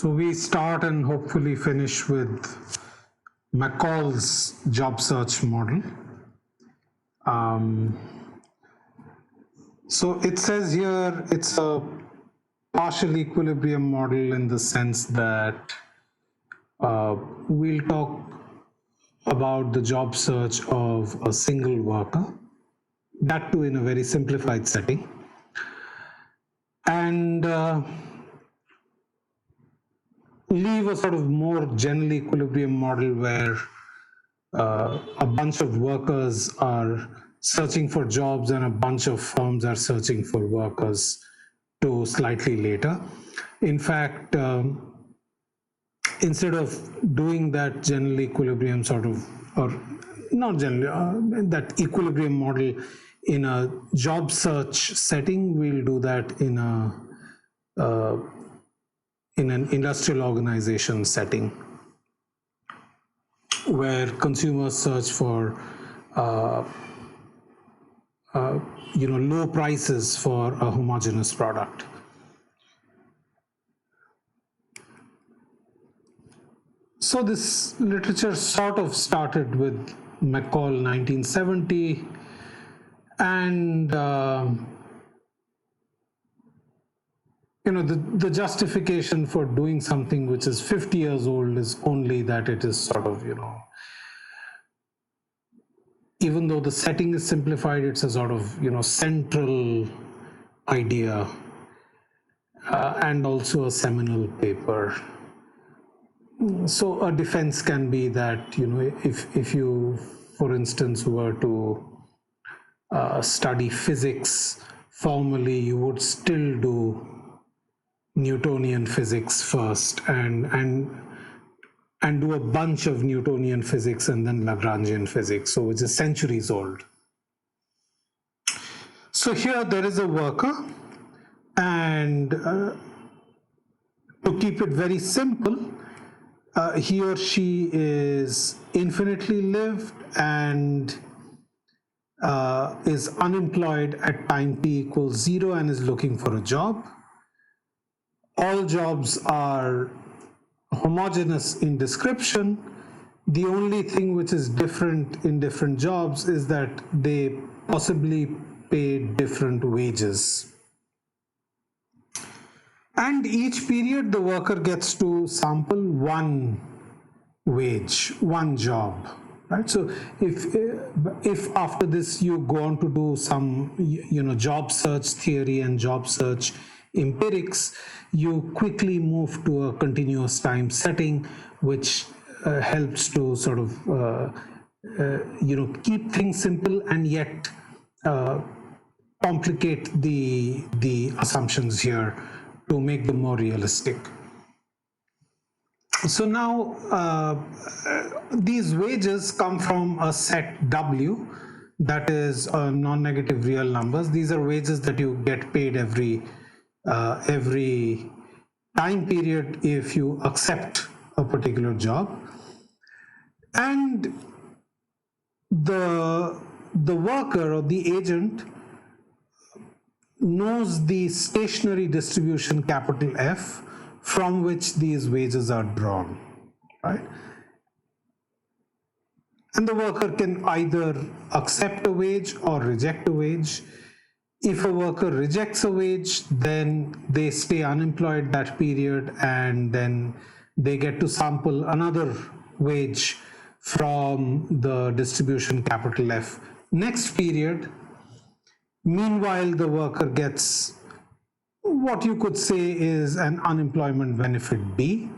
So we start and hopefully finish with Mccall's job search model. So it says here it's a partial equilibrium model in the sense that we'll talk about the job search of a single worker, that too in a very simplified setting. And leave a sort of more general equilibrium model where a bunch of workers are searching for jobs and a bunch of firms are searching for workers to slightly later. In fact, instead of doing that general equilibrium sort of, or not generally, that equilibrium model in a job search setting, we'll do that in an industrial organization setting where consumers search for low prices for a homogeneous product. So this literature sort of started with Mccall 1970, and the justification for doing something which is 50 years old is only that it is sort of, even though the setting is simplified, it's a sort of, central idea and also a seminal paper. So a defense can be that, if you, for instance, were to study physics formally, you would still do Newtonian physics first and do a bunch of Newtonian physics and then Lagrangian physics, so which is centuries old. So here there is a worker, and to keep it very simple, he or she is infinitely lived and is unemployed at time t equals 0 and is looking for a job. All jobs are homogeneous in description. The only thing which is different in different jobs is that they possibly pay different wages. And each period the worker gets to sample one wage, one job, right? So if after this you go on to do some job search theory and job search empirics, you quickly move to a continuous time setting, which helps to sort of keep things simple and yet complicate the assumptions here to make them more realistic. So now these wages come from a set W, that is non-negative real numbers. These are wages that you get paid every time period if you accept a particular job. And the worker or the agent knows the stationary distribution capital F from which these wages are drawn, right? And the worker can either accept a wage or reject a wage. If a worker rejects a wage, then they stay unemployed that period, and then they get to sample another wage from the distribution capital F next period. Meanwhile, the worker gets what you could say is an unemployment benefit B,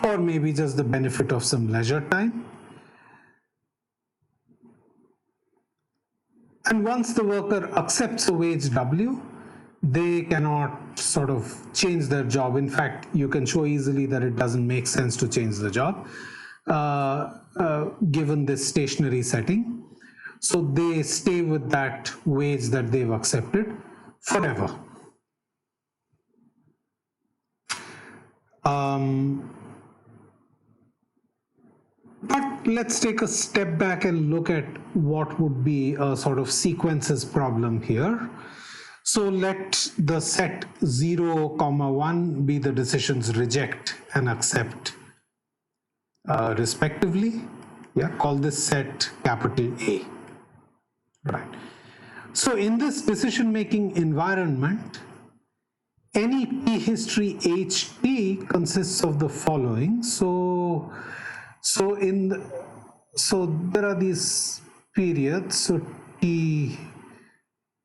or maybe just the benefit of some leisure time. And once the worker accepts a wage W, they cannot sort of change their job. In fact, you can show easily that it doesn't make sense to change the job given this stationary setting. So they stay with that wage that they've accepted forever. But let's take a step back and look at what would be a sort of sequences problem here. So let the set 0, 1 be the decisions reject and accept respectively. Yeah, call this set capital A. Right. So in this decision-making environment, any T history HT consists of the following. So there are these periods. So T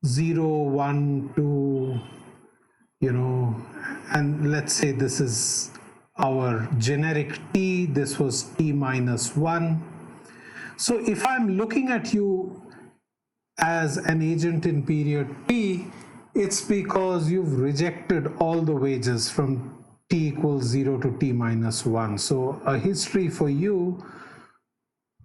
0, 1, 2, and let's say this is our generic T. This was T minus 1. So if I'm looking at you as an agent in period T, it's because you've rejected all the wages from T equals 0 to T minus 1. So a history for you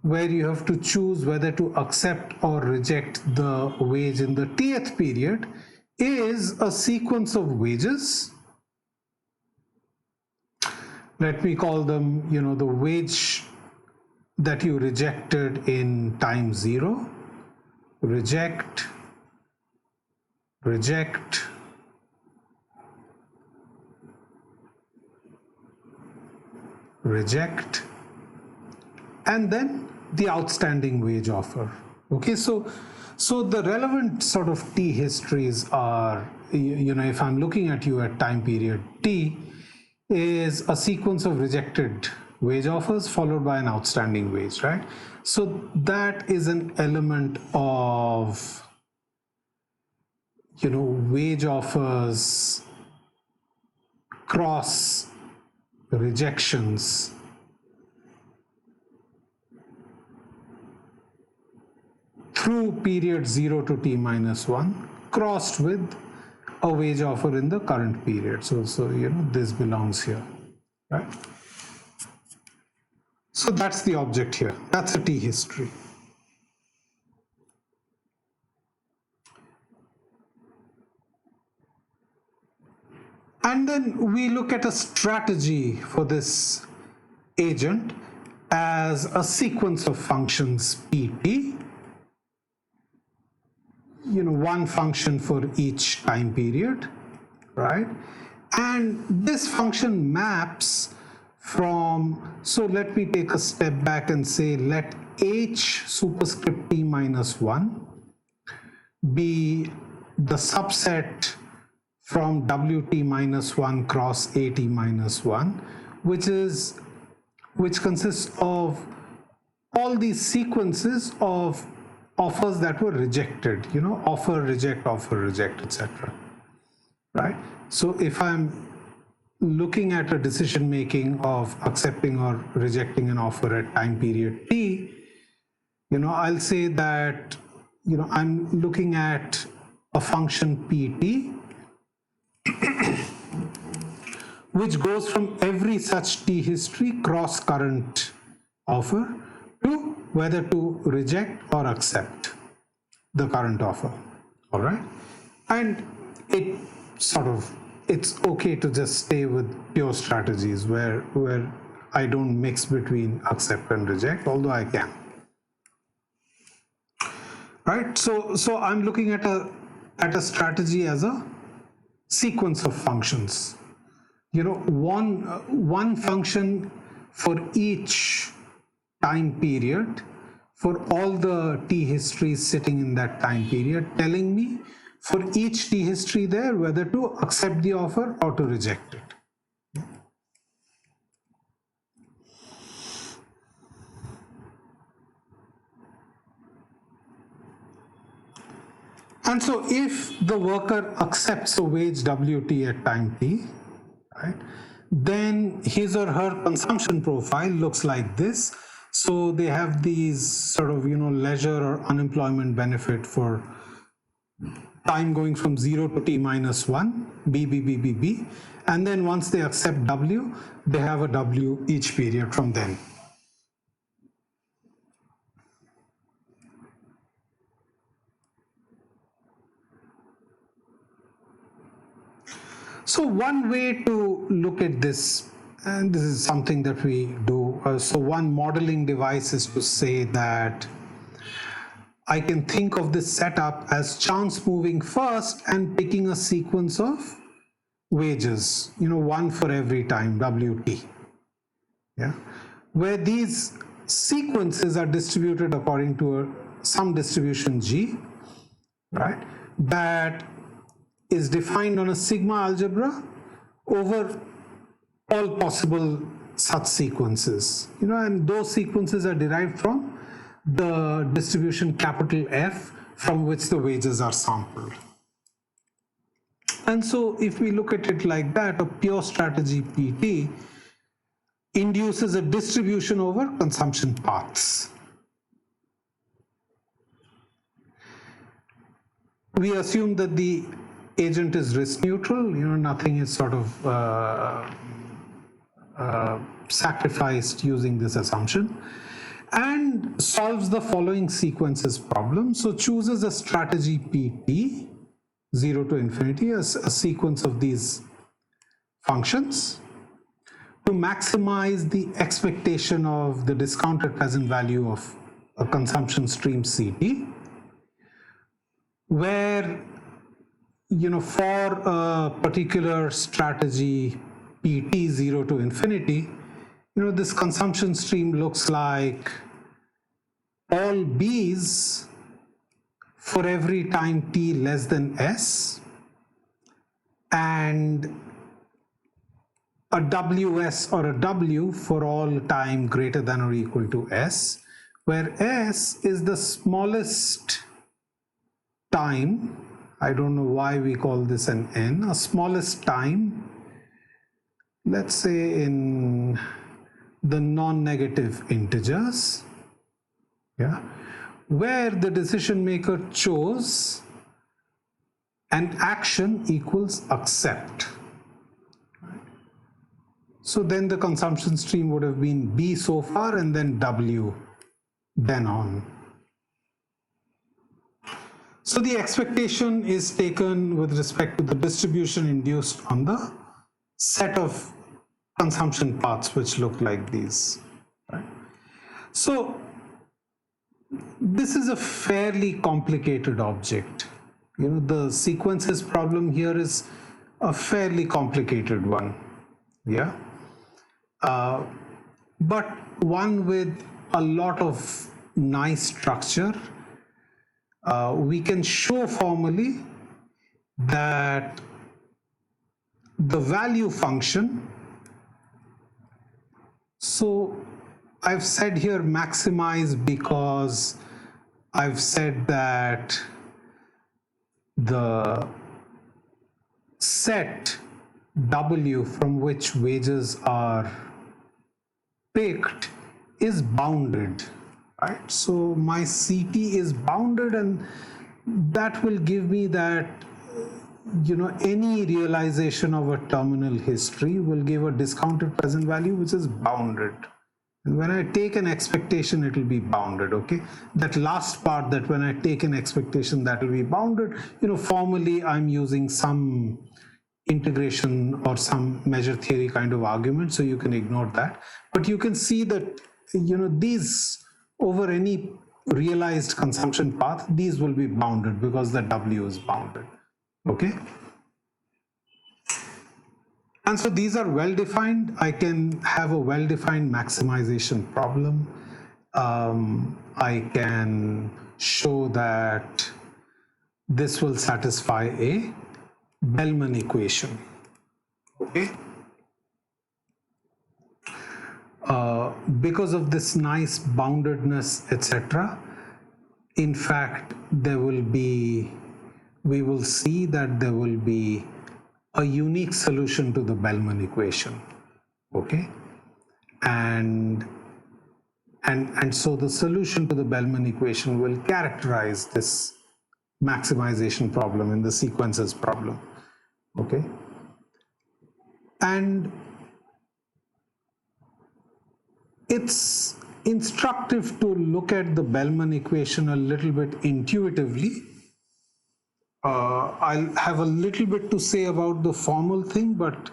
where you have to choose whether to accept or reject the wage in the Tth period is a sequence of wages. Let me call them, the wage that you rejected in time 0, reject, reject, reject, and then the outstanding wage offer. Okay, so the relevant sort of T histories are, if I'm looking at you at time period T, is a sequence of rejected wage offers followed by an outstanding wage, right? So that is an element of, wage offers cross rejections through period 0 to T minus 1 crossed with a wage offer in the current period. So this belongs here, right? So that's the object here. That's a T history. And then we look at a strategy for this agent as a sequence of functions PT, one function for each time period, right? And this function maps from, so let me take a step back and say, let H superscript T minus 1 be the subset from WT minus 1 cross AT minus 1, which consists of all these sequences of offers that were rejected, offer, reject, etc. Right? So if I'm looking at a decision making of accepting or rejecting an offer at time period T, I'll say that, I'm looking at a function PT, which goes from every such T history cross current offer to whether to reject or accept the current offer. All right. And it's okay to just stay with pure strategies where I don't mix between accept and reject, although I can. Right. So I'm looking at a strategy as a sequence of functions. One function for each time period for all the T histories sitting in that time period, telling me for each T history there whether to accept the offer or to reject it. And so if the worker accepts a wage WT at time T, right, then his or her consumption profile looks like this. So they have these sort of, leisure or unemployment benefit for time going from 0 to T minus 1, B, B, B, B, B. And then once they accept W, they have a W each period from then. So one way to look at this, and this is something that we do, so one modeling device is to say that I can think of this setup as chance moving first and picking a sequence of wages, one for every time, WT. Yeah, where these sequences are distributed according to some distribution G, right, that is defined on a sigma algebra over all possible such sequences, and those sequences are derived from the distribution capital F from which the wages are sampled. And so if we look at it like that, a pure strategy PT induces a distribution over consumption paths. We assume that the agent is risk neutral, nothing is sort of sacrificed using this assumption, and solves the following sequences problem. So chooses a strategy PT, 0 to infinity, a sequence of these functions to maximize the expectation of the discounted present value of a consumption stream CT, where for a particular strategy PT 0 to infinity, this consumption stream looks like all B's for every time t less than S, and a WS or a W for all time greater than or equal to S, where S is the smallest time. I don't know why we call this an N, a smallest time, let's say in the non-negative integers, yeah, where the decision maker chose an action equals accept. So then the consumption stream would have been B so far and then W then on. So the expectation is taken with respect to the distribution induced on the set of consumption paths which look like these. Right? So this is a fairly complicated object. The sequences problem here is a fairly complicated one. Yeah. But one with a lot of nice structure. We can show formally that the value function, so I've said here maximize because I've said that the set W from which wages are picked is bounded, right? So my CT is bounded, and that will give me that, any realization of a terminal history will give a discounted present value which is bounded. And when I take an expectation, it will be bounded, okay? That last part, that when I take an expectation, that will be bounded, formally I'm using some integration or some measure theory kind of argument, so you can ignore that. But you can see that, these over any realized consumption path, these will be bounded because the W is bounded, okay? And so these are well defined. I can have a well defined maximization problem. I can show that this will satisfy a Bellman equation, okay? Because of this nice boundedness, etc., in fact, we will see that there will be a unique solution to the Bellman equation, okay? And so the solution to the Bellman equation will characterize this maximization problem in the sequences problem, okay? And it's instructive to look at the Bellman equation a little bit intuitively. I'll have a little bit to say about the formal thing, but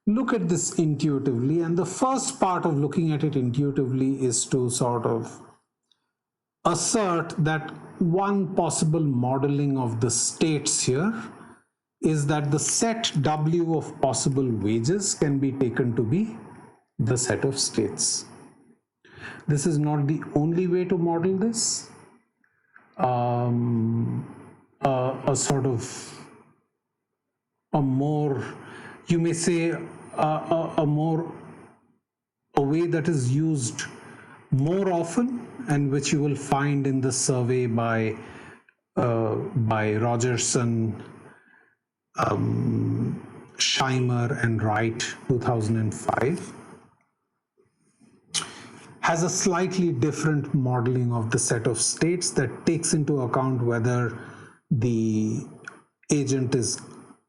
look at this intuitively. And the first part of looking at it intuitively is to sort of assert that one possible modeling of the states here is that the set W of possible wages can be taken to be the set of states. This is not the only way to model this. A sort of a more, you may say, a way that is used more often, and which you will find in the survey by Rogerson, Scheimer and Wright, 2005, has a slightly different modeling of the set of states that takes into account whether the agent is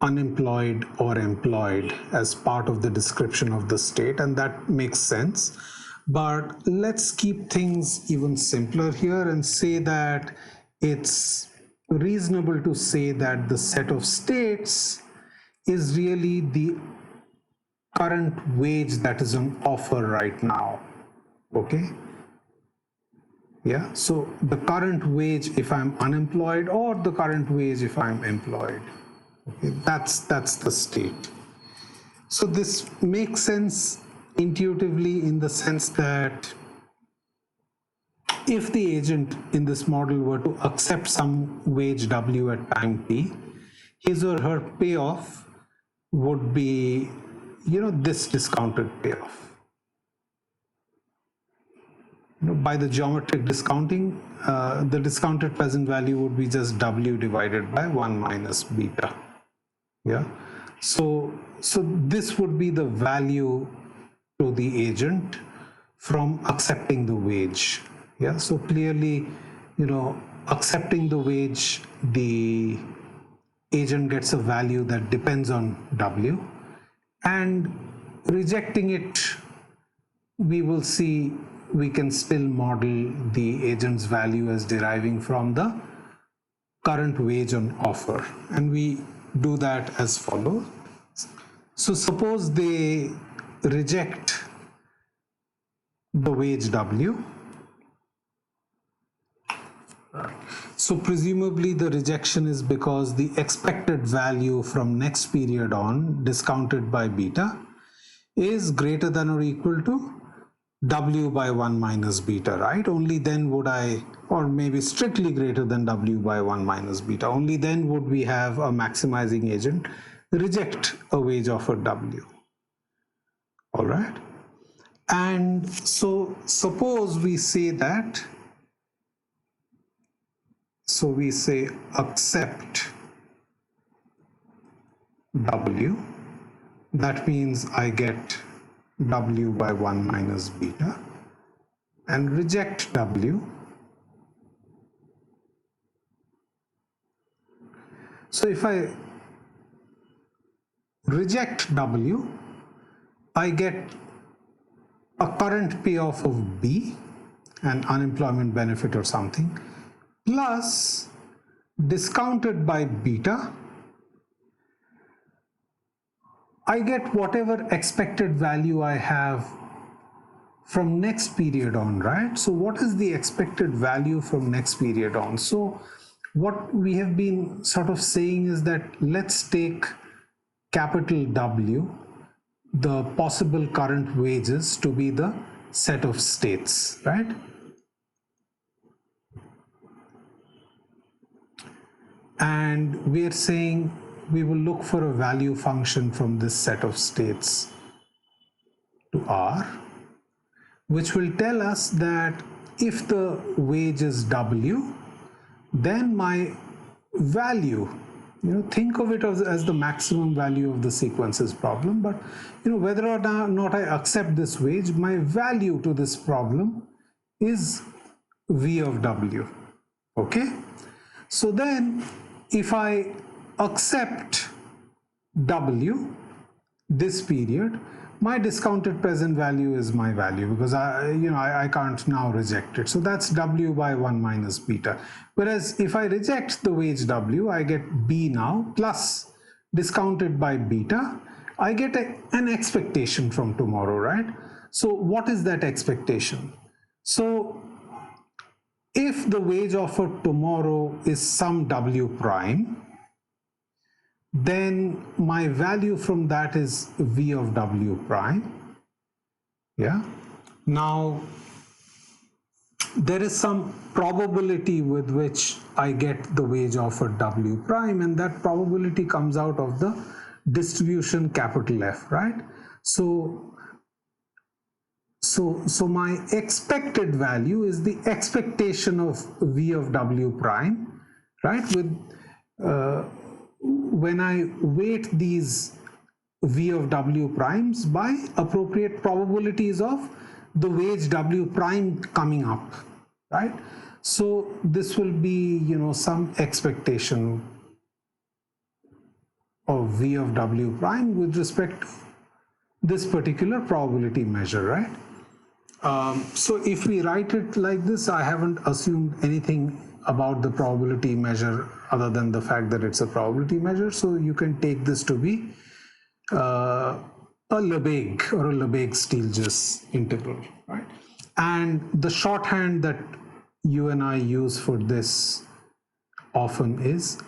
unemployed or employed as part of the description of the state, and that makes sense. But let's keep things even simpler here and say that it's reasonable to say that the set of states is really the current wage that is on offer right now. Okay? Yeah, so the current wage if I'm unemployed, or the current wage if I'm employed. Okay, that's the state. So this makes sense intuitively in the sense that if the agent in this model were to accept some wage W at time t, his or her payoff would be, this discounted payoff. By the geometric discounting, the discounted present value would be just W divided by 1 minus beta. Yeah. So this would be the value to the agent from accepting the wage. Yeah. So clearly, accepting the wage, the agent gets a value that depends on W, and rejecting it, we will see we can still model the agent's value as deriving from the current wage on offer. And we do that as follows. So suppose they reject the wage W. So presumably the rejection is because the expected value from next period on, discounted by beta, is greater than or equal to W by 1 minus beta, right? Only then would I, or maybe strictly greater than W by 1 minus beta, only then would we have a maximizing agent reject a wage offer W. All right. And so suppose we say that, so we say accept W, that means I get W by 1 minus beta, and reject W. So if I reject W, I get a current payoff of B, an unemployment benefit or something, plus discounted by beta, I get whatever expected value I have from next period on, right? So what is the expected value from next period on? So what we have been sort of saying is that let's take capital W, the possible current wages, to be the set of states, right? And we are saying we will look for a value function from this set of states to R, which will tell us that if the wage is W, then my value, think of it as the maximum value of the sequences problem, but whether or not I accept this wage, my value to this problem is V of W. Okay, so then if I accept W this period, my discounted present value is my value, because I can't now reject it. So that's W by 1 minus beta. Whereas if I reject the wage W, I get B now, plus discounted by beta, I get an expectation from tomorrow, right? So what is that expectation? So if the wage offer tomorrow is some W prime, then my value from that is V of W prime. Yeah. Now, there is some probability with which I get the wage offer W prime, and that probability comes out of the distribution capital F, right? So my expected value is the expectation of V of W prime, right? When I weight these V of W primes by appropriate probabilities of the wage W prime coming up, right? So this will be, some expectation of V of W prime with respect to this particular probability measure, right? So if we write it like this, I haven't assumed anything about the probability measure other than the fact that it's a probability measure. So you can take this to be a Lebesgue or a Lebesgue-Stieltjes integral, right? And the shorthand that you and I use for this often is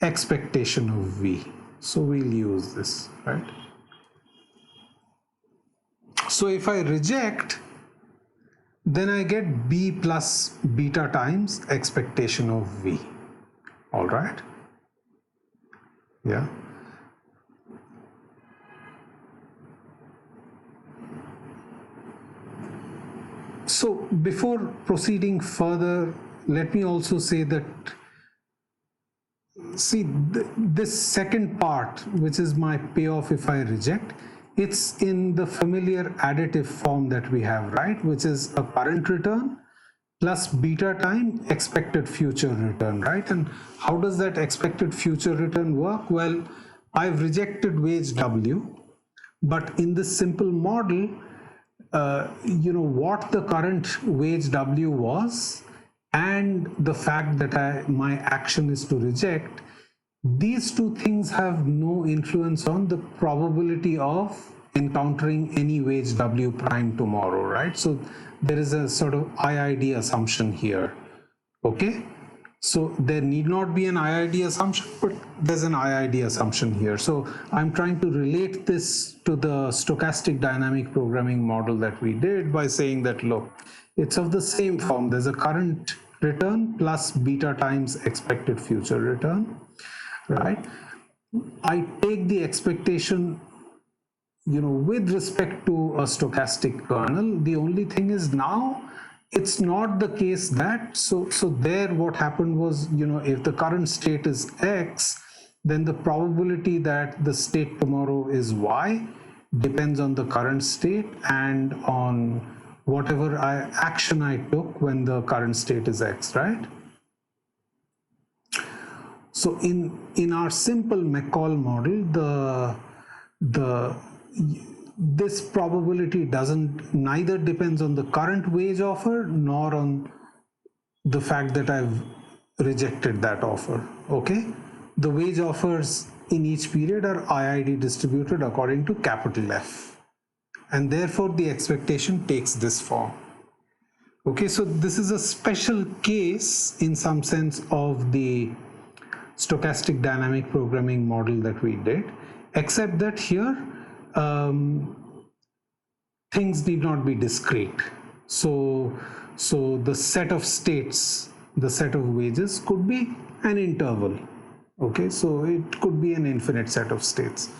expectation of V. So we'll use this, right? So if I reject, then I get B plus beta times expectation of V. All right? Yeah. So before proceeding further, let me also say that, see, this second part, which is my payoff if I reject, it's in the familiar additive form that we have, right? Which is a current return plus beta time expected future return, right? And how does that expected future return work? Well, I've rejected wage W, but in this simple model, what the current wage W was and the fact that my action is to reject, these two things have no influence on the probability of encountering any wage W prime tomorrow, right? So there is a sort of IID assumption here, okay? So there need not be an IID assumption, but there's an IID assumption here. So I'm trying to relate this to the stochastic dynamic programming model that we did by saying that, look, it's of the same form. There's a current return plus beta times expected future return, right? I take the expectation, with respect to a stochastic kernel. The only thing is now it's not the case that, so there what happened was, if the current state is X, then the probability that the state tomorrow is Y depends on the current state and on whatever action I took when the current state is X, right? So in our simple Mccall model, this probability neither depends on the current wage offer nor on the fact that I've rejected that offer, okay? The wage offers in each period are IID distributed according to capital F, and therefore the expectation takes this form. Okay, so this is a special case in some sense of the stochastic dynamic programming model that we did, except that here things need not be discrete. So the set of states, the set of wages could be an interval. Okay, so it could be an infinite set of states.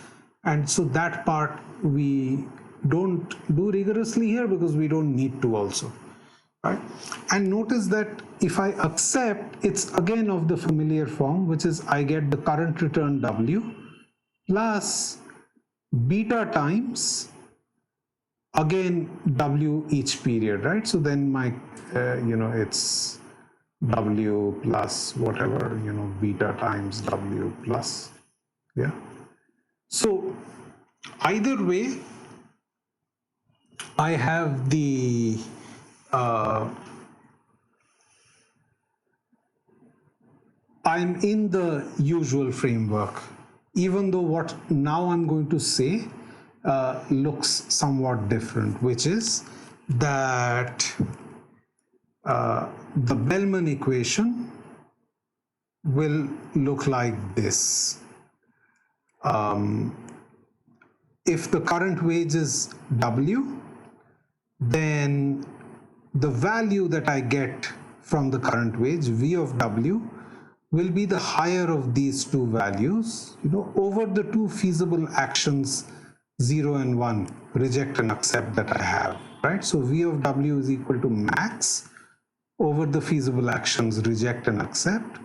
And so that part we don't do rigorously here because we don't need to also. Right? And notice that if I accept, it's again of the familiar form, which is I get the current return W plus beta times again W each period, right? So then my it's W plus whatever, beta times W plus, yeah. So either way, I have the I'm in the usual framework, even though what now I'm going to say looks somewhat different, which is that the Bellman equation will look like this. If the current wage is W, then the value that I get from the current wage, V of W, will be the higher of these two values, over the two feasible actions, 0 and 1, reject and accept, that I have, right? So V of W is equal to max over the feasible actions, reject and accept,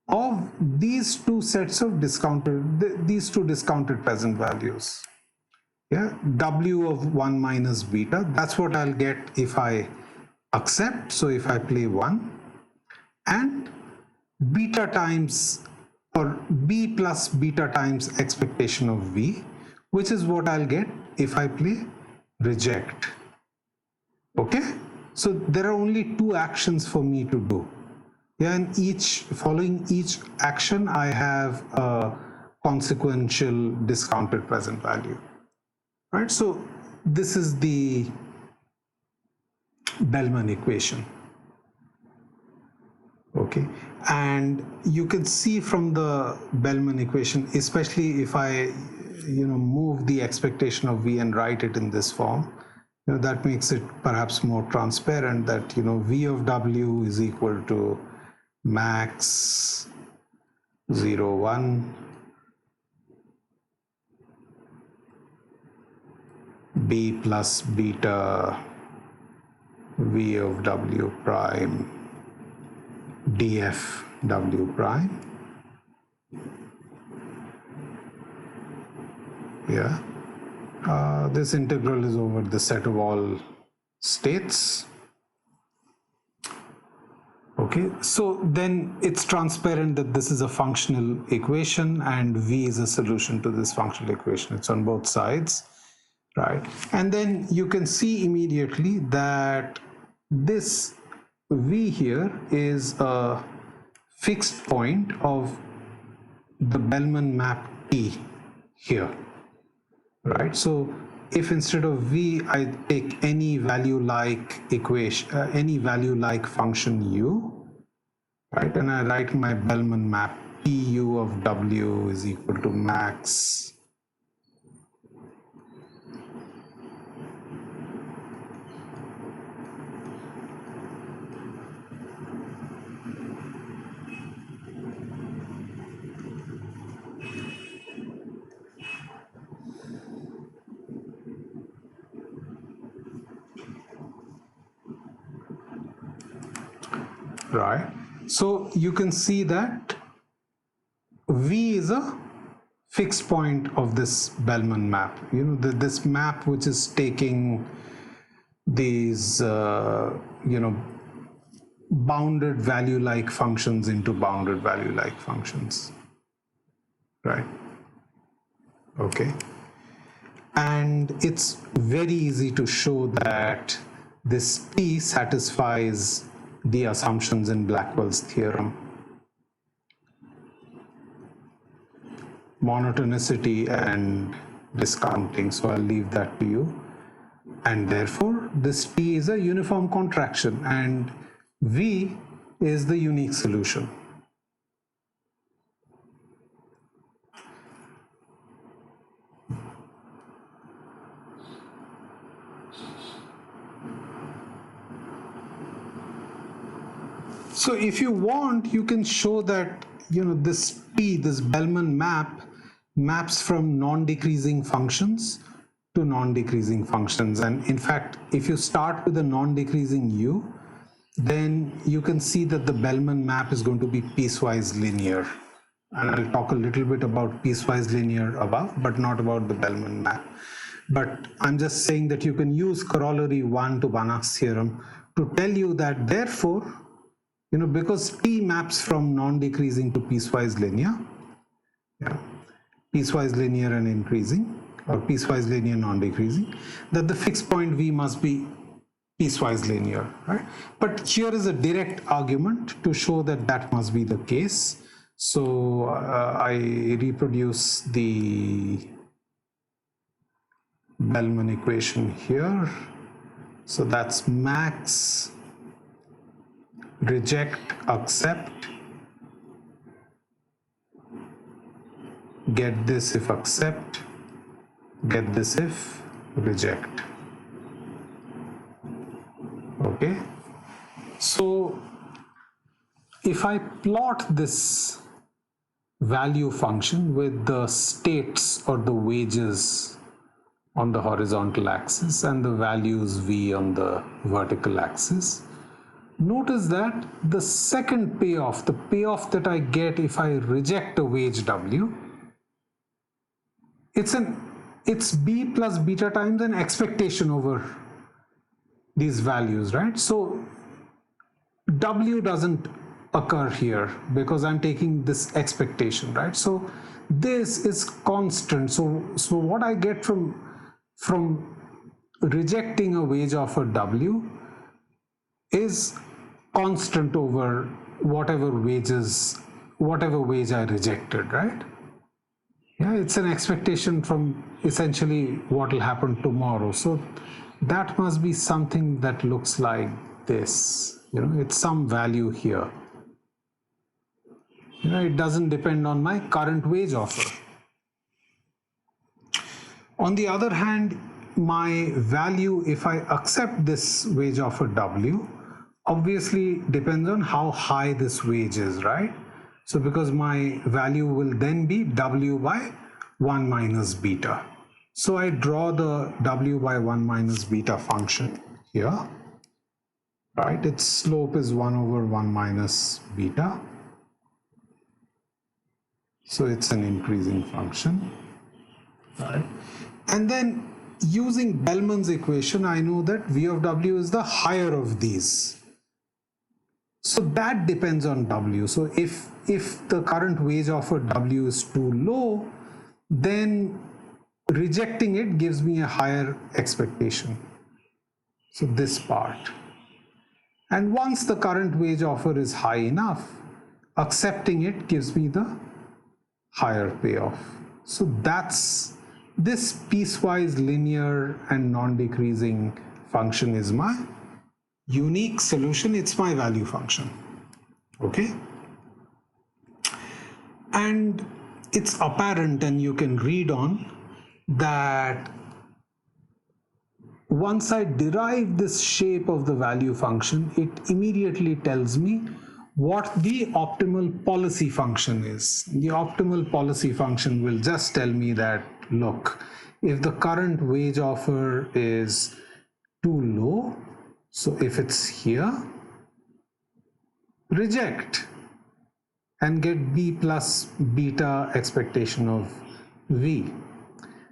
of these two sets of these two discounted present values. Yeah, W of 1 minus beta, that's what I'll get if I accept. So if I play 1, and beta times, or B plus beta times expectation of V, which is what I'll get if I play reject. Okay, so there are only two actions for me to do. Yeah, and following each action, I have a consequential discounted present value. Right, so this is the Bellman equation. Okay, and you can see from the Bellman equation, especially if I move the expectation of V and write it in this form, that makes it perhaps more transparent, that V of W is equal to max 0 1 B plus beta V of W prime df W prime. Yeah, this integral is over the set of all states. Okay, so then it's transparent that this is a functional equation and V is a solution to this functional equation. It's on both sides, right? And then you can see immediately that this V here is a fixed point of the Bellman map T here, right? So if instead of V I take any value like equation, any value like function U, right, and I write my Bellman map PU of W is equal to max right. So you can see that V is a fixed point of this Bellman map. This map which is taking these bounded value like functions into bounded value like functions, right? Okay, and it's very easy to show that this T satisfies the assumptions in Blackwell's theorem. Monotonicity and discounting, so I'll leave that to you. And therefore this T is a uniform contraction and V is the unique solution. So if you want, you can show that this T, this Bellman map, maps from non-decreasing functions to non-decreasing functions. And in fact, if you start with a non-decreasing U, then you can see that the Bellman map is going to be piecewise linear. And I'll talk a little bit about piecewise linear above, but not about the Bellman map. But I'm just saying that you can use corollary 1 to Banach's theorem to tell you that therefore, because T maps from non-decreasing to piecewise linear, piecewise linear and increasing, or piecewise linear non-decreasing, that the fixed point V must be piecewise linear, right? But here is a direct argument to show that that must be the case. So I reproduce the Bellman equation here. So that's max reject, accept, get this if accept, get this if reject. Okay, so if I plot this value function with the states or the wages on the horizontal axis and the values v on the vertical axis, notice that the second payoff, the payoff that I get if I reject a wage w, it's b plus beta times an expectation over these values, right? So w doesn't occur here because I'm taking this expectation, right? So this is constant. So what I get from rejecting a wage offer w is constant over whatever wage I rejected, right? Yeah, it's an expectation from essentially what will happen tomorrow. So that must be something that looks like this. It's some value here. It doesn't depend on my current wage offer. On the other hand, my value, if I accept this wage offer w, obviously depends on how high this wage is, right? So because my value will then be w by 1 minus beta. So I draw the w by 1 minus beta function here, right? Its slope is 1 over 1 minus beta. So it's an increasing function, right? And then using Bellman's equation, I know that v of w is the higher of these. So that depends on w. So if the current wage offer w is too low, then rejecting it gives me a higher expectation. So this part. And once the current wage offer is high enough, accepting it gives me the higher payoff. So that's this piecewise linear and non-decreasing function is my unique solution. It's my value function. Okay, and it's apparent, and you can read on that once I derive this shape of the value function, it immediately tells me what the optimal policy function is. The optimal policy function will just tell me that, look, if the current wage offer is too low, so if it's here, reject and get b plus beta expectation of v.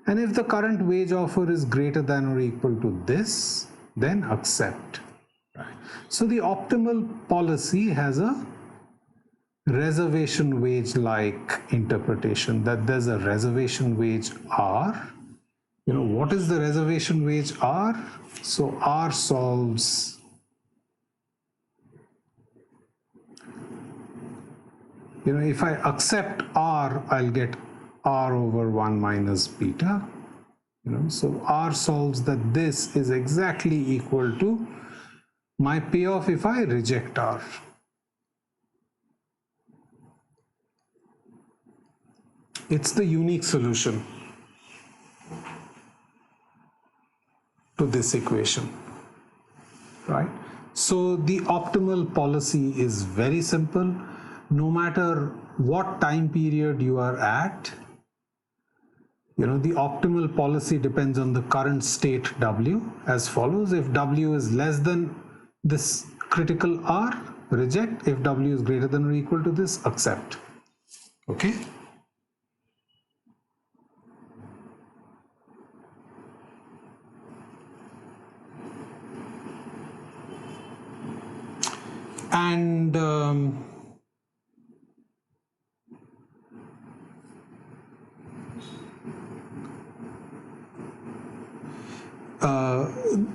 And if the current wage offer is greater than or equal to this, then accept. So the optimal policy has a reservation wage like interpretation, that there's a reservation wage R. What is the reservation wage R? So R solves if I accept R, I'll get R over 1 minus beta. So R solves that this is exactly equal to my payoff if I reject R. It's the unique solution to this equation, right? So the optimal policy is very simple. No matter what time period you are at, the optimal policy depends on the current state W as follows. If W is less than this critical R, reject. If W is greater than or equal to this, accept. Okay? And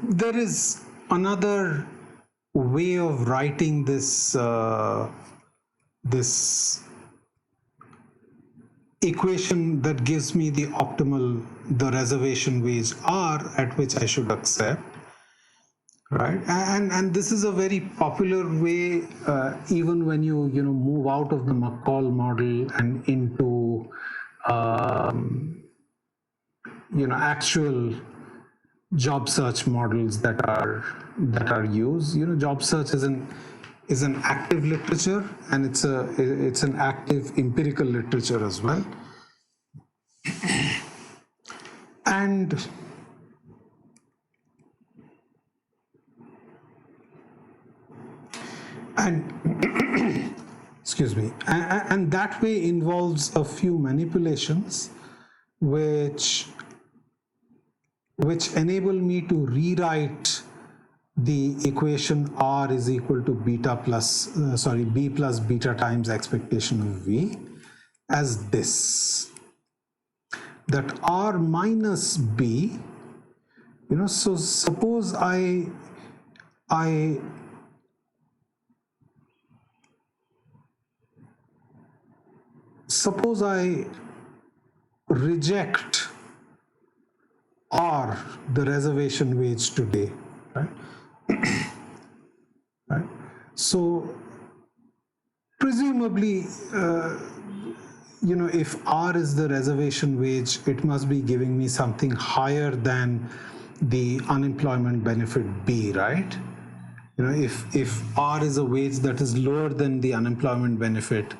there is another way of writing this this equation that gives me the optimal, the reservation wage R at which I should accept. right? And this is a very popular way, even when you move out of the McCall model and into actual job search models that are used. Job search is an active literature, and it's an active empirical literature as well. And excuse me, and that way involves a few manipulations which enable me to rewrite the equation R is equal to B plus beta times expectation of V as this, that R minus B, so suppose I reject R, the reservation wage today, right? Right? So presumably, if R is the reservation wage, it must be giving me something higher than the unemployment benefit B, right? If R is a wage that is lower than the unemployment benefit,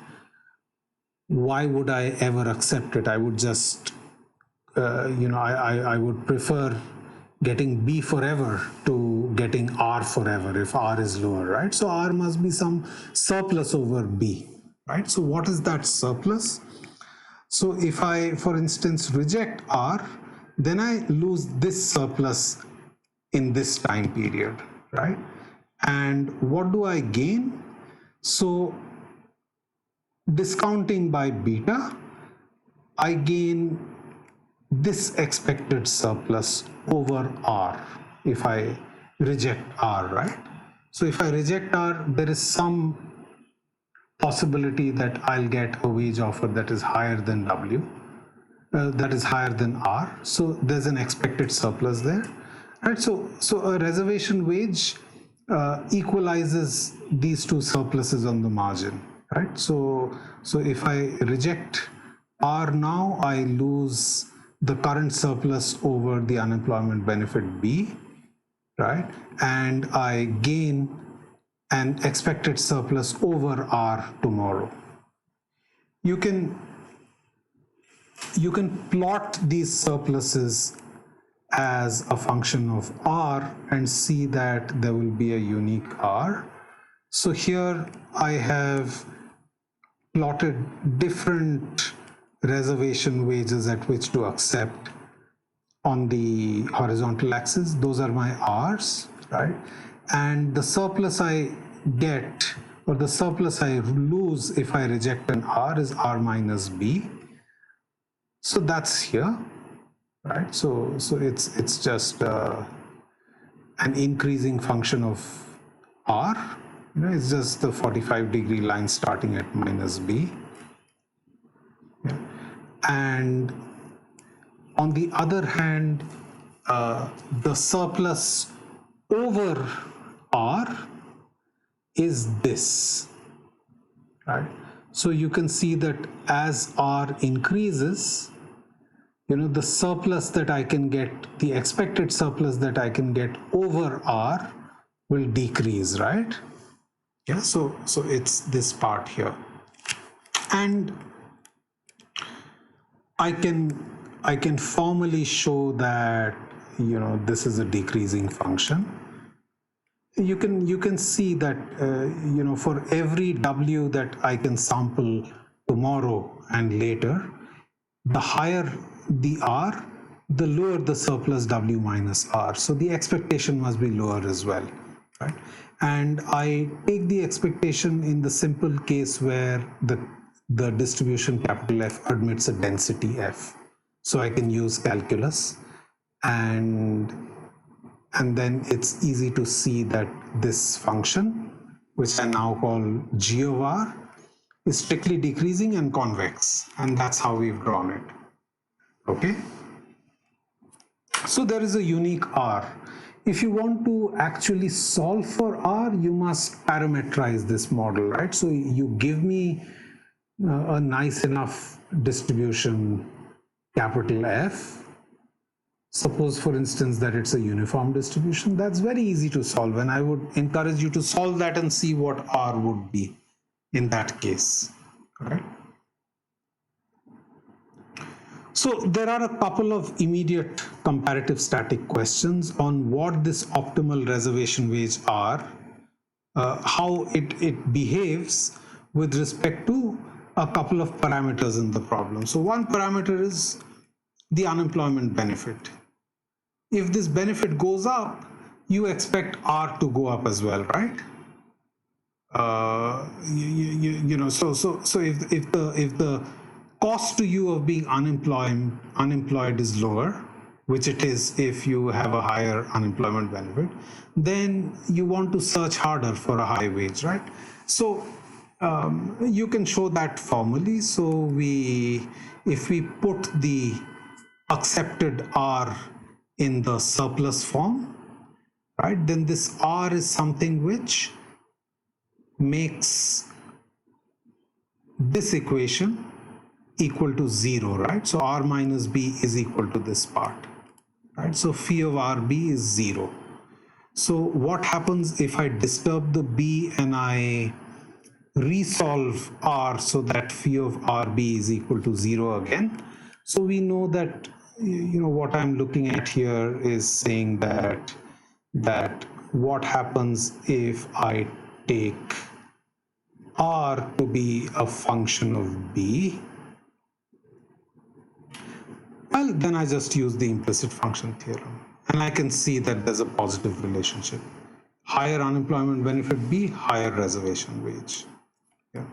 why would I ever accept it? I would just, I would prefer getting B forever to getting R forever if R is lower, right? So R must be some surplus over B, right? So what is that surplus? So if I, for instance, reject R, then I lose this surplus in this time period, right? And what do I gain? So discounting by beta, I gain this expected surplus over R if I reject R, right? So if I reject R, there is some possibility that I'll get a wage offer that is higher than W, that is higher than R. So there's an expected surplus there, right? So a reservation wage equalizes these two surpluses on the margin, right? So if I reject R now, I lose the current surplus over the unemployment benefit B, right? And I gain an expected surplus over R tomorrow. You can plot these surpluses as a function of R and see that there will be a unique R. So here I have plotted different reservation wages at which to accept on the horizontal axis. Those are my R's, right? And the surplus I get, or the surplus I lose if I reject an R, is R minus B. So that's here, right? So it's just an increasing function of R. It's just the 45-degree line starting at minus B. Yeah. And on the other hand, the surplus over R is this, right? So you can see that as R increases, the surplus that I can get, the expected surplus that I can get over R will decrease, right? Yeah, so it's this part here. And I can formally show that this is a decreasing function. You can see that for every W that I can sample tomorrow and later, the higher the R, the lower the surplus W minus R. So the expectation must be lower as well, right? And I take the expectation in the simple case where the distribution capital F admits a density F. So I can use calculus, and then it's easy to see that this function, which I now call G of R, is strictly decreasing and convex, and that's how we've drawn it. Okay? So there is a unique R if you want to actually solve for R, you must parameterize this model, right? So you give me a nice enough distribution, capital F. Suppose, for instance, that it's a uniform distribution. That's very easy to solve, and I would encourage you to solve that and see what R would be in that case, right? So there are a couple of immediate comparative static questions on what this optimal reservation wage are, how it behaves with respect to a couple of parameters in the problem. So one parameter is the unemployment benefit. If this benefit goes up, you expect R to go up as well, right? So if the cost to you of being unemployed is lower, which it is if you have a higher unemployment benefit, then you want to search harder for a high wage, right? So you can show that formally. So if we put the accepted R in the surplus form, right, then this R is something which makes this equation equal to 0, right? So R minus B is equal to this part, right? So phi of RB is 0. So what happens if I disturb the B and I resolve R so that phi of RB is equal to 0 again? So we know that, what I'm looking at here is saying that what happens if I take R to be a function of B. Well, then I just use the implicit function theorem, and I can see that there's a positive relationship. Higher unemployment benefit B, higher reservation wage. Yeah.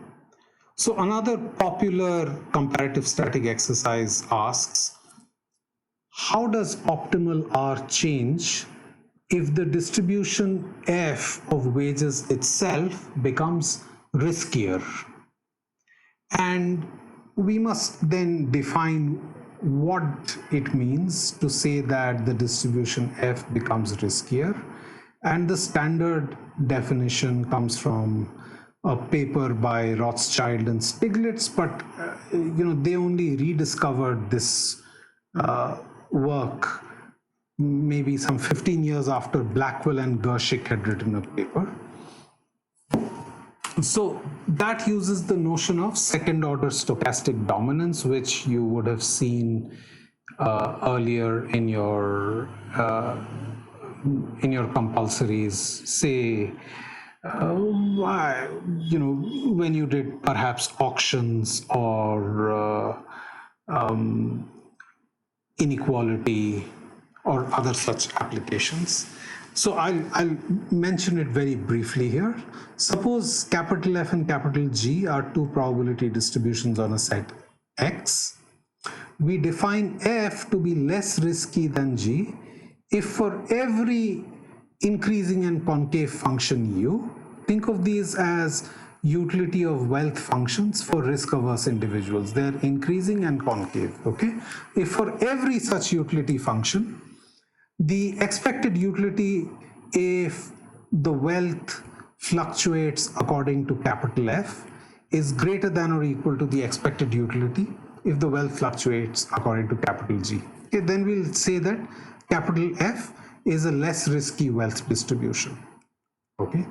So another popular comparative static exercise asks, how does optimal R change if the distribution F of wages itself becomes riskier? And we must then define what it means to say that the distribution F becomes riskier. And the standard definition comes from a paper by Rothschild and Stiglitz, but they only rediscovered this work maybe some 15 years after Blackwell and Gershik had written a paper. So that uses the notion of second order stochastic dominance, which you would have seen earlier in your compulsories, say when you did perhaps auctions or inequality or other such applications. So I'll mention it very briefly here. Suppose capital F and capital G are two probability distributions on a set X. We define F to be less risky than G if for every increasing and concave function U, think of these as utility of wealth functions for risk-averse individuals. They're increasing and concave, okay? If for every such utility function, the expected utility if the wealth fluctuates according to capital F is greater than or equal to the expected utility if the wealth fluctuates according to capital G. Okay, then we'll say that capital F is a less risky wealth distribution. Okay.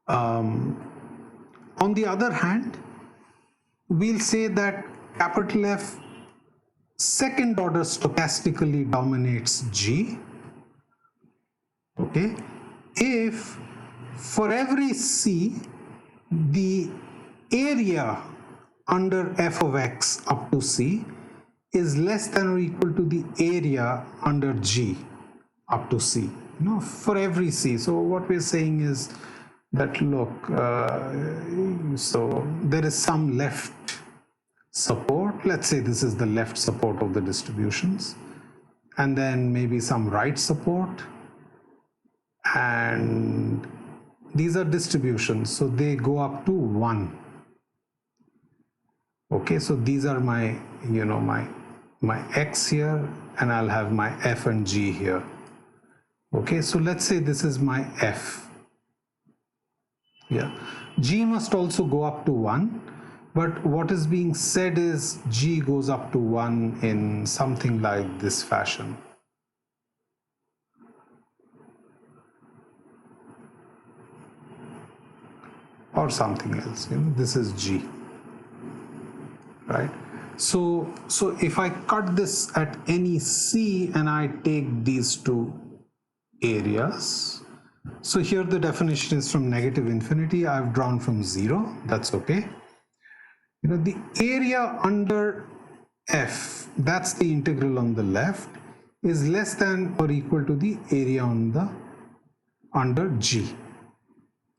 On the other hand, we'll say that capital F second order stochastically dominates G, okay, if for every C, the area under f of x up to C is less than or equal to the area under G up to C, for every C. So what we're saying is that, look, so there is some left support. Let's say this is the left support of the distributions, and then maybe some right support, and these are distributions, so they go up to 1. Okay, so these are my, my my X here, and I'll have my F and G here. Okay, so let's say this is my F. Yeah, G must also go up to 1, but what is being said is G goes up to 1 in something like this fashion. Or something else, this is G, right? So if I cut this at any C and I take these two areas, so here the definition is from negative infinity. I've drawn from 0, that's okay. The area under F, that's the integral on the left, is less than or equal to the area on the under G.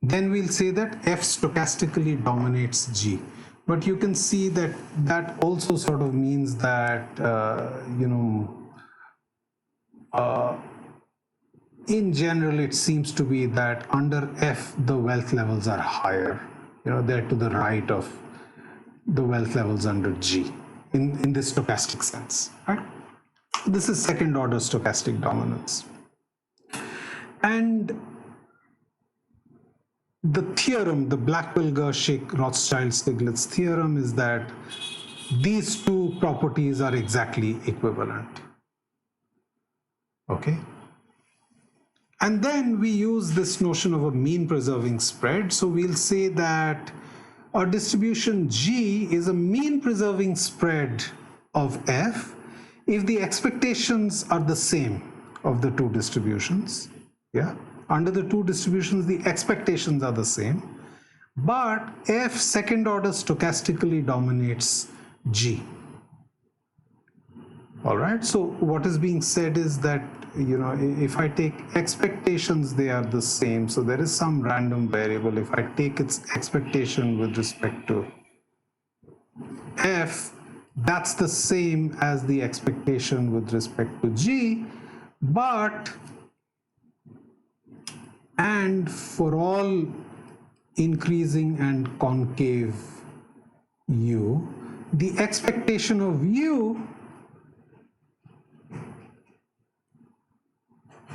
Then we'll say that F stochastically dominates G. But you can see that that also sort of means that, in general, it seems to be that under F, the wealth levels are higher. They're to the right of the wealth levels under G in this stochastic sense, right? This is second order stochastic dominance. And the theorem, the Blackwell-Gershik-Rothschild-Stiglitz theorem, is that these two properties are exactly equivalent. Okay? And then we use this notion of a mean preserving spread. So we'll say that our distribution G is a mean preserving spread of F if the expectations are the same of the two distributions. Yeah? Under the two distributions, the expectations are the same, but F second order stochastically dominates G. All right, so what is being said is that, if I take expectations, they are the same. So there is some random variable. If I take its expectation with respect to F, that's the same as the expectation with respect to G, and for all increasing and concave U, the expectation of U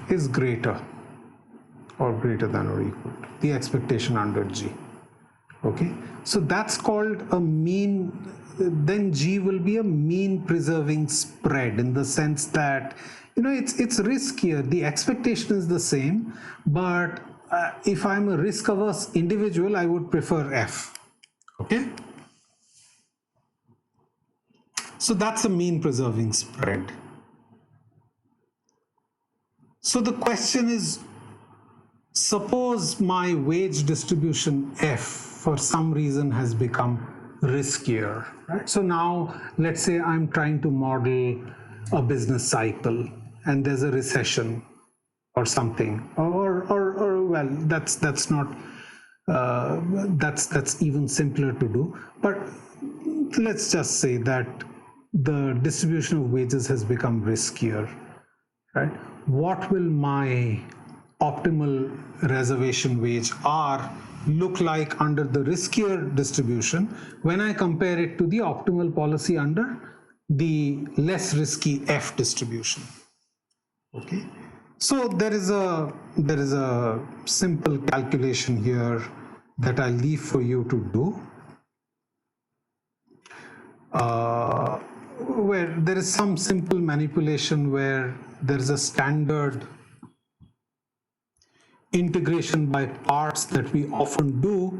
is greater or greater than or equal to the expectation under G. Okay, so that's called a mean. Then G will be a mean preserving spread in the sense that, it's riskier. The expectation is the same, but if I'm a risk averse individual, I would prefer F. Okay, so that's a mean preserving spread. So the question is, suppose my wage distribution F for some reason has become riskier, right? So now let's say I'm trying to model a business cycle and there's a recession or something, or well, that's not that's even simpler to do. But let's just say that the distribution of wages has become riskier, right? What will my optimal reservation wage R look like under the riskier distribution when I compare it to the optimal policy under the less risky F distribution? Okay, so there is a simple calculation here that I leave for you to do, where there is some simple manipulation where there is a standard integration by parts that we often do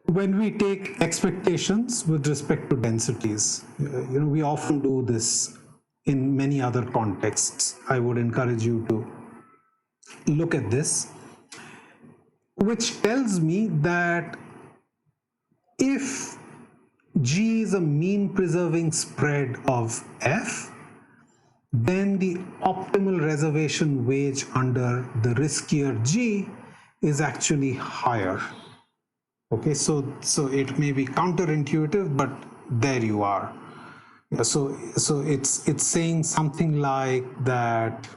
when we take expectations with respect to densities. We often do this in many other contexts. I would encourage you to look at this, which tells me that if G is a mean preserving spread of F, then the optimal reservation wage under the riskier G is actually higher. Okay, so it may be counterintuitive, but there you are. So it's saying something like that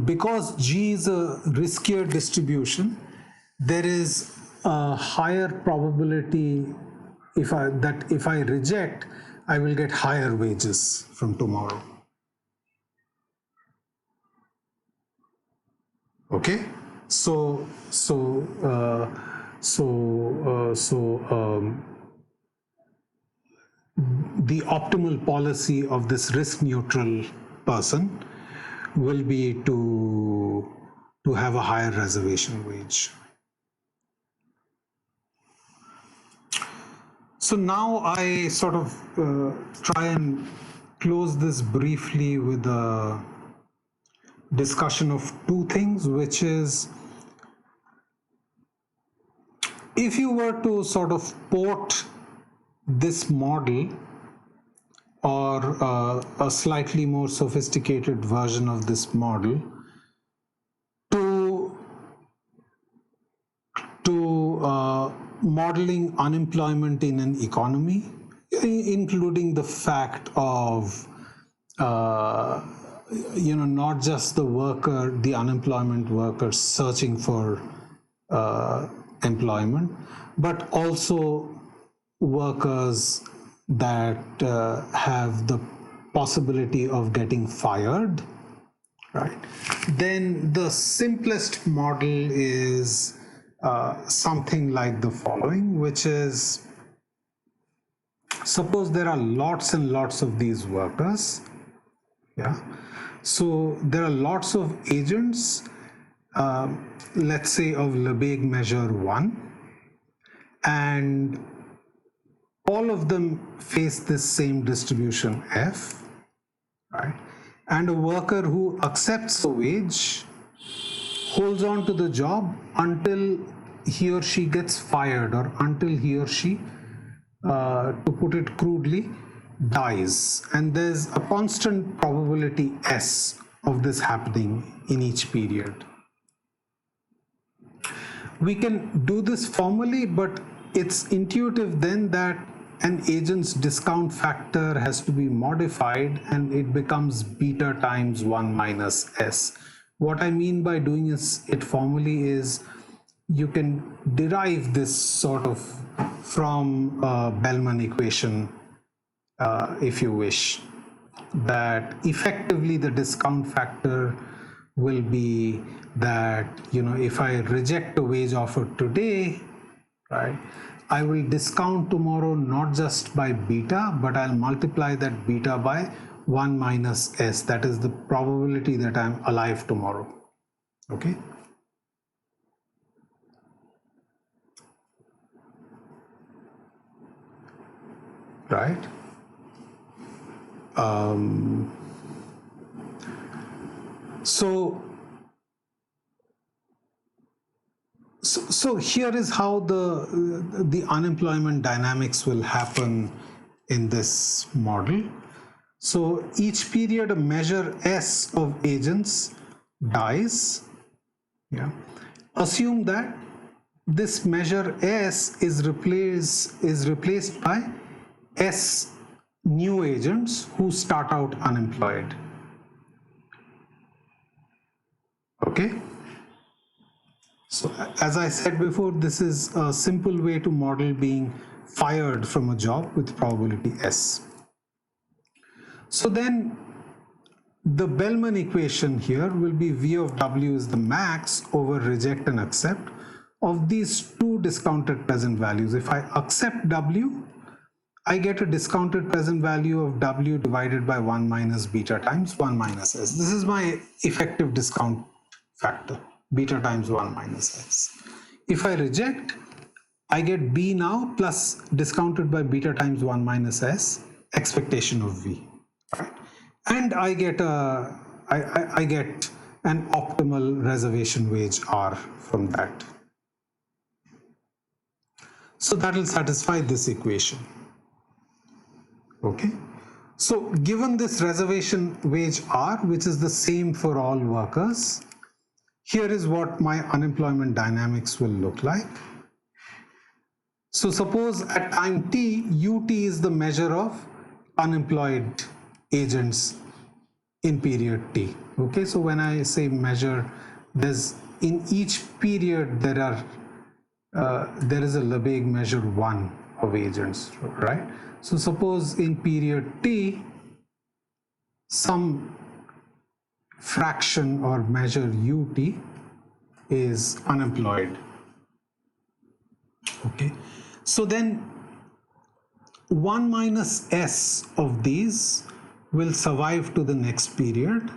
because G is a riskier distribution, there is a higher probability if I reject, I will get higher wages from tomorrow. Okay, so the optimal policy of this risk neutral person will be to have a higher reservation wage. So now I sort of try and close this briefly with a discussion of two things, which is, if you were to sort of port this model or a slightly more sophisticated version of this model to modeling unemployment in an economy, including the fact of not just the unemployment worker searching for employment, but also workers that have the possibility of getting fired, right? Then the simplest model is something like the following, which is, suppose there are lots and lots of these workers. Yeah. So there are lots of agents, let's say of Lebesgue measure 1, and all of them face this same distribution F, right? And a worker who accepts a wage holds on to the job until he or she gets fired, or until he or she, to put it crudely, dies. And there's a constant probability S of this happening in each period. We can do this formally, but it's intuitive then that an agent's discount factor has to be modified and it becomes beta times 1 minus S. What I mean by doing it formally is you can derive this sort of from a Bellman equation, if you wish, that effectively the discount factor will be that, if I reject a wage offer today, right, I will discount tomorrow not just by beta, but I'll multiply that beta by 1 minus S. That is the probability that I'm alive tomorrow. Okay. Right. So here is how the unemployment dynamics will happen in this model. So each period a measure S of agents dies. Yeah. Assume that this measure S is replaced by S new agents who start out unemployed. Okay. So as I said before, this is a simple way to model being fired from a job with probability S. So then the Bellman equation here will be V of W is the max over reject and accept of these two discounted present values. If I accept W, I get a discounted present value of W divided by 1 minus beta times 1 minus S. This is my effective discount factor, beta times 1 minus S. If I reject, I get B now plus discounted by beta times 1 minus S, expectation of V. Right? And I get I get an optimal reservation wage R from that. So that will satisfy this equation. Okay. So given this reservation wage R, which is the same for all workers, here is what my unemployment dynamics will look like. So suppose at time t, ut is the measure of unemployed agents in period T. Okay, so when I say measure, there's in each period there is a Lebesgue measure 1 of agents, right? So suppose in period T, some fraction or measure ut is unemployed. Okay, so then 1 minus s of these will survive to the next period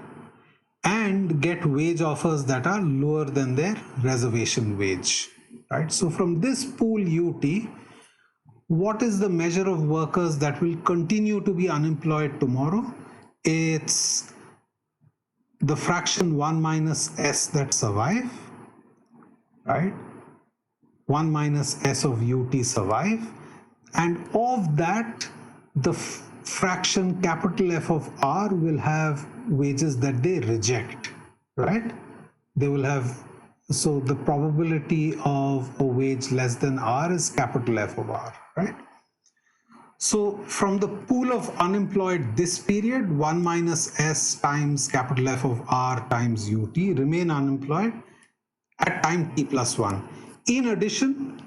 and get wage offers that are lower than their reservation wage, right? So from this pool ut, what is the measure of workers that will continue to be unemployed tomorrow? It's the fraction 1 minus s that survive, right? 1 minus s of ut survive, and of that, the fraction capital F of R will have wages that they reject, right? They will have, so the probability of a wage less than R is capital F of R, right? So from the pool of unemployed this period, 1 minus S times capital F of R times UT remain unemployed at time T plus 1. In addition,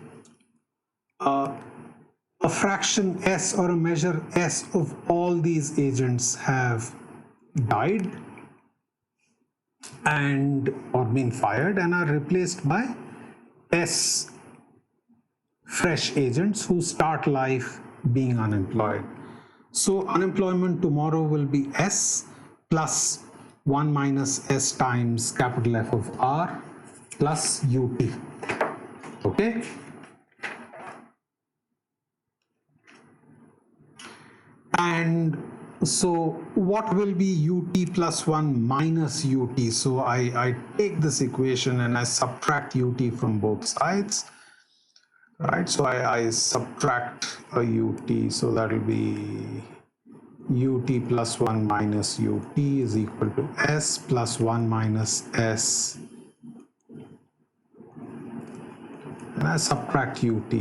a fraction S or a measure S of all these agents have died and or been fired and are replaced by S fresh agents who start life being unemployed. So unemployment tomorrow will be S plus 1 minus S times capital F of R plus UT. Okay? And so what will be ut plus 1 minus ut? So I take this equation and I subtract ut from both sides, right? So I subtract a ut, so that will be ut plus 1 minus ut is equal to s plus 1 minus s, and I subtract ut,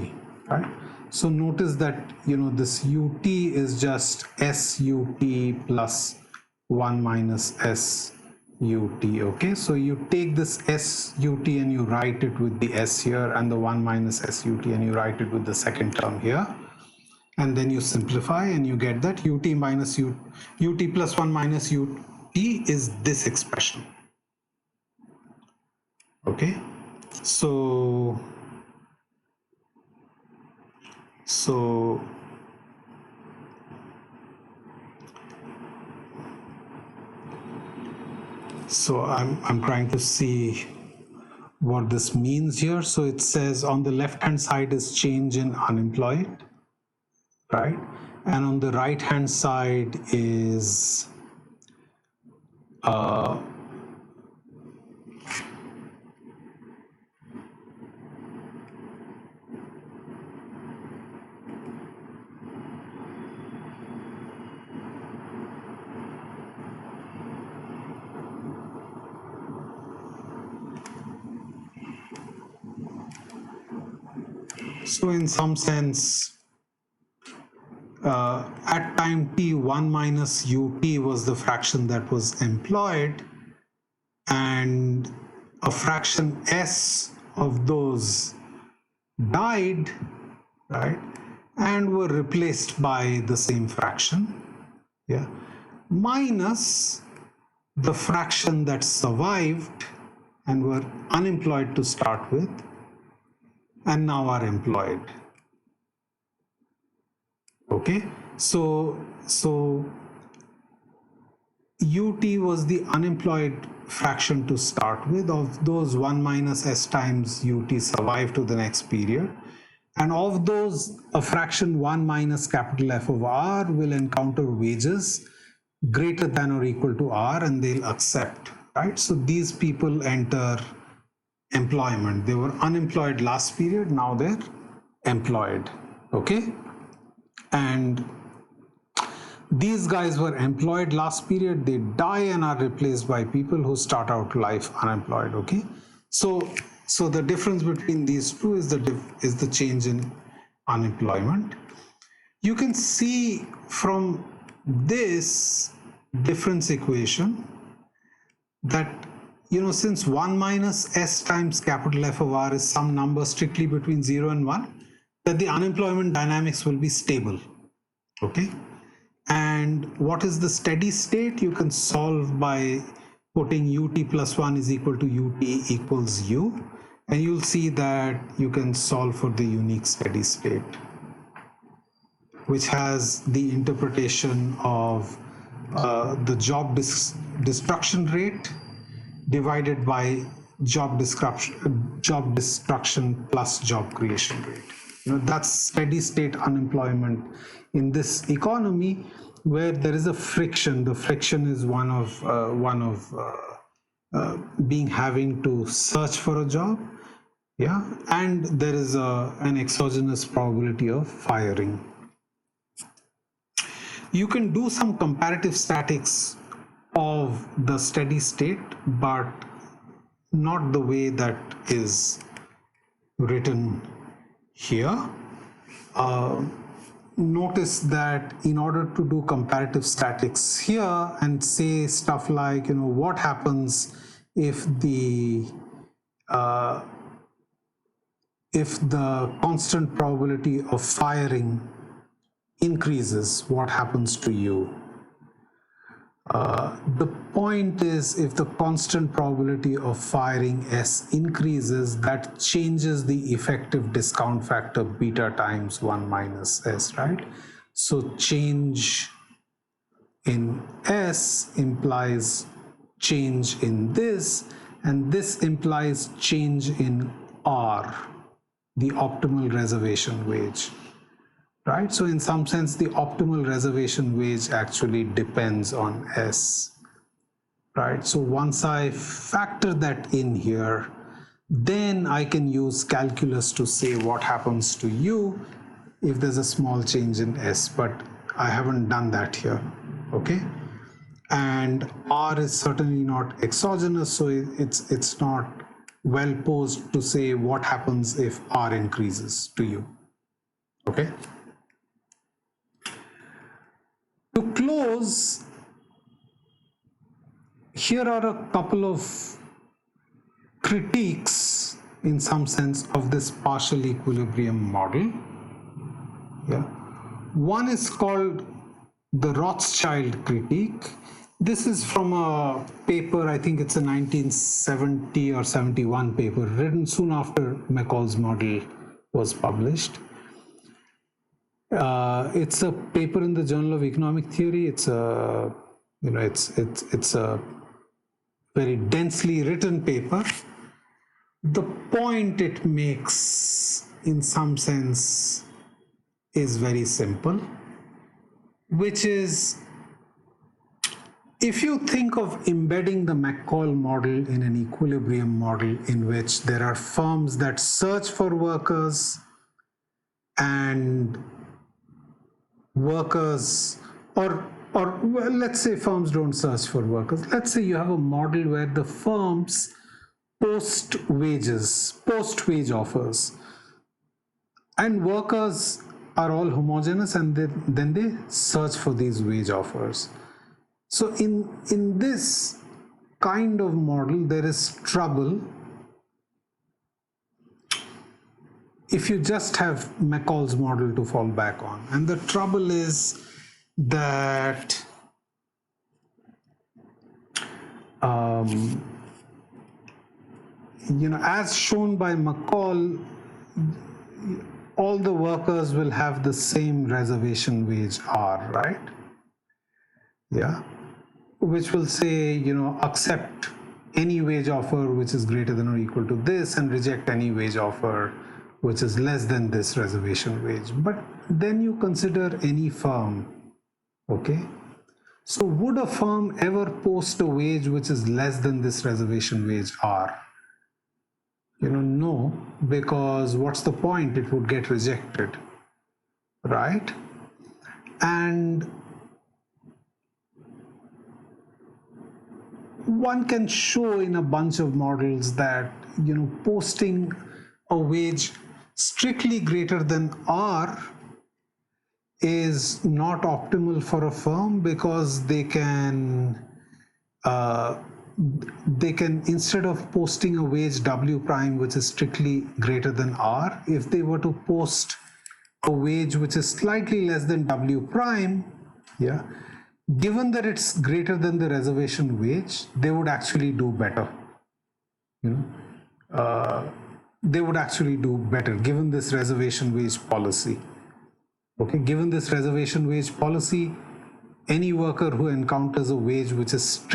right? So notice that, this ut is just sut plus 1 minus sut, okay? So you take this sut and you write it with the s here, and the 1 minus sut, and you write it with the second term here, and then you simplify and you get that ut minus ut plus 1 minus ut is this expression, okay? So I'm trying to see what this means here. So it says on the left hand side is change in unemployed, right? And on the right hand side is so in some sense, at time t, 1 minus ut was the fraction that was employed, and a fraction s of those died, right, and were replaced by the same fraction, yeah, minus the fraction that survived and were unemployed to start with and now are employed. Okay, so ut was the unemployed fraction to start with. Of those, 1 minus s times ut survive to the next period, and of those, a fraction 1 minus capital F of R will encounter wages greater than or equal to R, and they'll accept, right? So these people enter employment. They were unemployed last period, now they're employed, okay? And these guys were employed last period, they die and are replaced by people who start out life unemployed, okay? So the difference between these two is the change in unemployment. You can see from this difference equation that, since 1 minus S times capital F of R is some number strictly between 0 and 1, that the unemployment dynamics will be stable. Okay. And what is the steady state? You can solve by putting ut plus 1 is equal to ut equals u, and you'll see that you can solve for the unique steady state, which has the interpretation of the job destruction rate divided by job destruction plus job creation rate. That's steady state unemployment in this economy, where there is a friction. The friction is one of having to search for a job, and there is an exogenous probability of firing. You can do some comparative statics of the steady state, but not the way that is written here. Notice that in order to do comparative statics here and say stuff like, what happens if the constant probability of firing increases, what happens to you? The point is, if the constant probability of firing S increases, that changes the effective discount factor beta times 1 minus S, right? So change in S implies change in this, and this implies change in R, the optimal reservation wage. Right? So in some sense, the optimal reservation wage actually depends on S. Right? So once I factor that in here, then I can use calculus to say what happens to you if there's a small change in S, but I haven't done that here. Okay? And R is certainly not exogenous, so it's not well posed to say what happens if R increases to you. Okay? To close, here are a couple of critiques, in some sense, of this partial equilibrium model. One is called the Rothschild critique. This is from a paper, I think it's a 1970 or 71 paper, written soon after Mccall's model was published. It's a paper in the Journal of Economic Theory. It's a, it's a very densely written paper. The point it makes, in some sense, is very simple, which is, if you think of embedding the Mccall model in an equilibrium model in which there are firms that search for workers and workers, or well, let's say firms don't search for workers. Let's say you have a model where the firms post wage offers, and workers are all homogeneous, and then they search for these wage offers. So in this kind of model, there is trouble if you just have Mccall's model to fall back on. And the trouble is that as shown by Mccall, all the workers will have the same reservation wage R, right? Yeah, which will say, accept any wage offer which is greater than or equal to this, and reject any wage offer which is less than this reservation wage. But then you consider any firm, okay? So would a firm ever post a wage which is less than this reservation wage R? No, because what's the point? It would get rejected, right? And one can show in a bunch of models that, posting a wage strictly greater than R is not optimal for a firm because they can instead of posting a wage W prime which is strictly greater than R, if they were to post a wage which is slightly less than W prime, yeah, given that it's greater than the reservation wage, they would actually do better. They would actually do better given this reservation wage policy. Okay, given this reservation wage policy, any worker who encounters a wage which is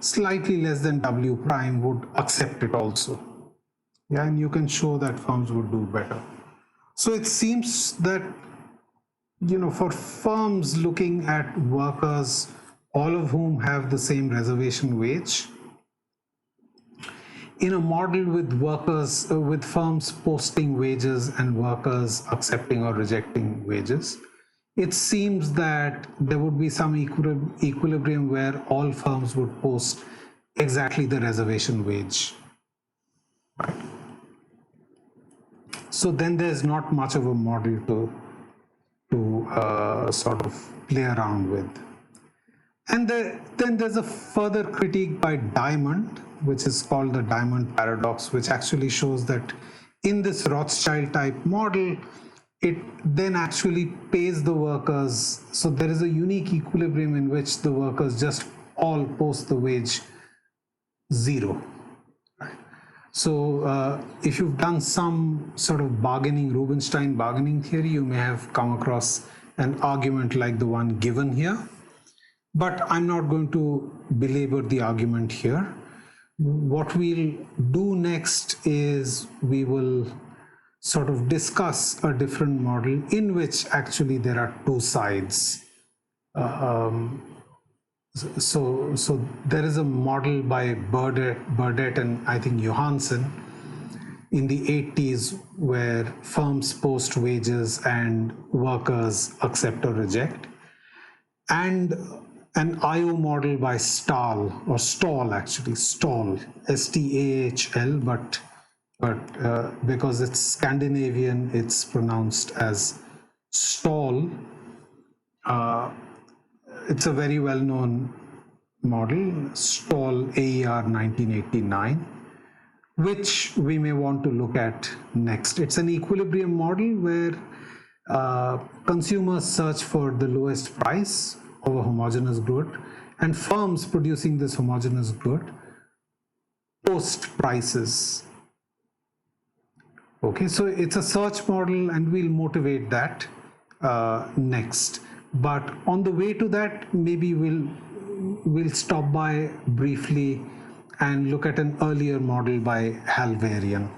slightly less than W prime would accept it also. Yeah, and you can show that firms would do better. So it seems that, for firms looking at workers, all of whom have the same reservation wage, in a model with workers, with firms posting wages and workers accepting or rejecting wages, it seems that there would be some equilibrium where all firms would post exactly the reservation wage. Right. So then there's not much of a model to sort of play around with. And then there's a further critique by Diamond, which is called the Diamond paradox, which actually shows that in this Rothschild type model, it then actually pays the workers. So there is a unique equilibrium in which the workers just all post the wage 0. So if you've done some sort of bargaining, Rubinstein bargaining theory, you may have come across an argument like the one given here. But I'm not going to belabor the argument here. What we'll do next is we will sort of discuss a different model in which actually there are two sides. So there is a model by Burdett and I think Johansson in the 80s where firms post wages and workers accept or reject. And an IO model by Stahl, actually, Stahl, S-T-A-H-L, but because it's Scandinavian, it's pronounced as Stahl. It's a very well-known model, Stahl AER 1989, which we may want to look at next. It's an equilibrium model where consumers search for the lowest price of a homogeneous good, and firms producing this homogeneous good post prices. Okay, so it's a search model and we'll motivate that next. But on the way to that, maybe we'll stop by briefly and look at an earlier model by Halvarian.